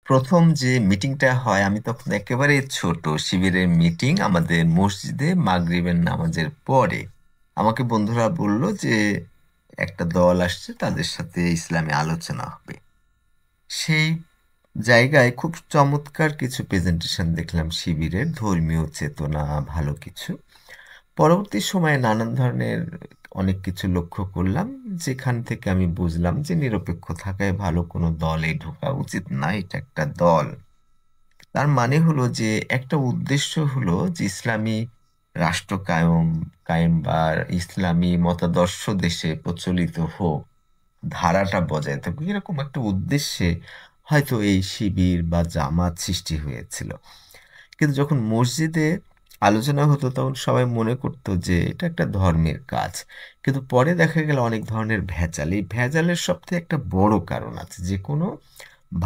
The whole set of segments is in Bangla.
প্রথম যে মিটিংটা হয় আমি তখন একেবারে ছোট শিবিরের মিটিং আমাদের মসজিদে মাগরিবের নামাজের পরে আমাকে বন্ধুরা বলল যে একটা দল আসছে তাদের সাথে ইসলামে আলোচনা হবে। সেই জায়গায় খুব চমৎকার কিছু প্রেজেন্টেশন দেখলাম শিবিরের ধর্মীয় চেতনা ভালো কিছু। পরবর্তী সময়ে নানান ধরনের অনেক কিছু লক্ষ্য করলাম, যেখান থেকে আমি বুঝলাম যে নিরপেক্ষ থাকায় ভালো, কোনো দলে ঢোকা উচিত না, এটা একটা দল। তার মানে হলো যে একটা উদ্দেশ্য হলো যে ইসলামী রাষ্ট্র কায়েম বা ইসলামী মতাদর্শ দেশে প্রচলিত হোক, ধারাটা বজায় থাকুক, এরকম একটা উদ্দেশ্যে হয়তো এই শিবির বা জামাত সৃষ্টি হয়েছিল। কিন্তু যখন মসজিদে আলোচনা হতো তখন সবাই মনে করতো যে এটা একটা ধর্মের কাজ। কিন্তু পরে দেখা গেল অনেক ধরনের ভেজাল। এই ভেজালের সবথেকে একটা বড় কারণ আছে, যে কোনো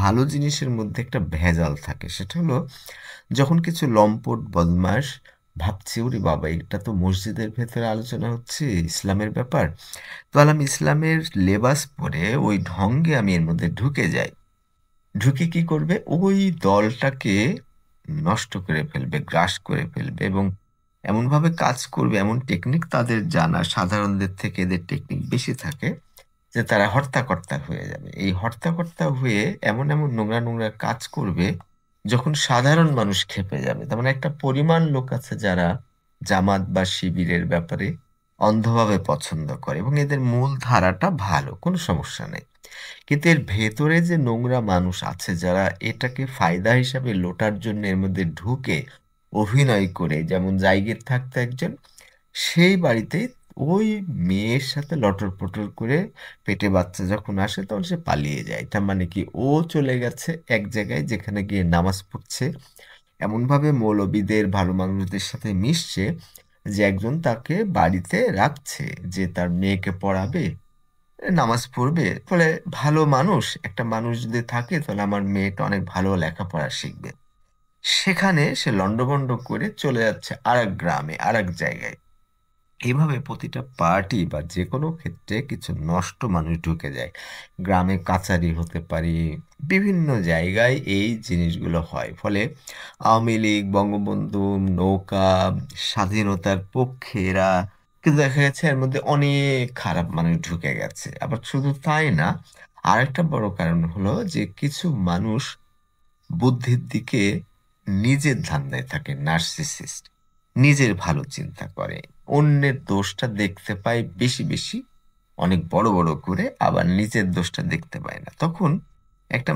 ভালো জিনিসের মধ্যে একটা ভেজাল থাকে। সেটা হলো যখন কিছু লম্পট বদমাশ ভাবছে ওরে বাবা এটা তো মসজিদের ভেতরে আলোচনা হচ্ছে ইসলামের ব্যাপার, তাহলে আমি ইসলামের লেবাস পরে ওই ঢঙ্গে আমি এর মধ্যে ঢুকে যাই। ঢুকে কি করবে, ওই দলটাকে নষ্ট করে ফেলবে, গ্রাস করে ফেলবে, এবং এমনভাবে কাজ করবে, এমন টেকনিক তাদের জানা, সাধারণদের থেকে এদের টেকনিক বেশি থাকে, যে তারা হর্তাকর্তা হয়ে যাবে। এই হর্তাকর্তা হয়ে এমন এমন নোংরা নোংরা কাজ করবে যখন সাধারণ মানুষ ক্ষেপে যাবে। তার মানে একটা পরিমাণ লোক আছে যারা জামাত বা শিবিরের ব্যাপারে অন্ধভাবে পছন্দ করে এবং এদের মূল ধারাটা ভালো, কোনো সমস্যা নেই। কিন্তু এর ভেতরে যে নোংরা মানুষ আছে যারা এটাকে ফায়দা হিসাবে লোটার জন্য এর মধ্যে ঢুকে অভিনয় করে, যেমন জাইগির থাকতো একজন, সেই বাড়িতে ওই মেয়ের সাথে লটর পটর করে পেটে বাচ্চা যখন আসে তখন সে পালিয়ে যায়। তার মানে কি, ও চলে গেছে এক জায়গায় যেখানে গিয়ে নামাজ পড়ছে, এমনভাবে মৌলবীদের ভালো মানুষদের সাথে মিশছে যে একজন তাকে বাড়িতে রাখছে, যে তার মেয়েকে পড়াবে, নামাজ পড়বে। ফলে ভালো মানুষ, একটা মানুষ যদি থাকে তাহলে আমার মেয়েটা অনেক ভালো লেখাপড়া শিখবে। সেখানে সে লন্ডভন্ড করে চলে যাচ্ছে আর এক গ্রামে, আর এক জায়গায়। এইভাবে প্রতিটা পার্টি বা যে কোনো ক্ষেত্রে কিছু নষ্ট মানুষ ঢুকে যায়। গ্রামে কাচারি হতে পারে, বিভিন্ন জায়গায় এই জিনিসগুলো হয়। ফলে আওয়ামী লীগ, বঙ্গবন্ধু, নৌকা, স্বাধীনতার পক্ষে এরা, কিন্তু দেখা গেছে এর মধ্যে অনেক খারাপ মানুষ ঢুকে গেছে। আবার শুধু তাই না, আরেকটা বড় কারণ হলো যে কিছু মানুষ বুদ্ধির দিকে নিজের ধান্দায় থাকে, নার্সিসিস্ট, নিজের ভালো চিন্তা করে, অন্যের দোষটা দেখতে পায় বেশি বেশি, অনেক বড় বড় করে, আবার নিজের দোষটা দেখতে পায় না। তখন একটা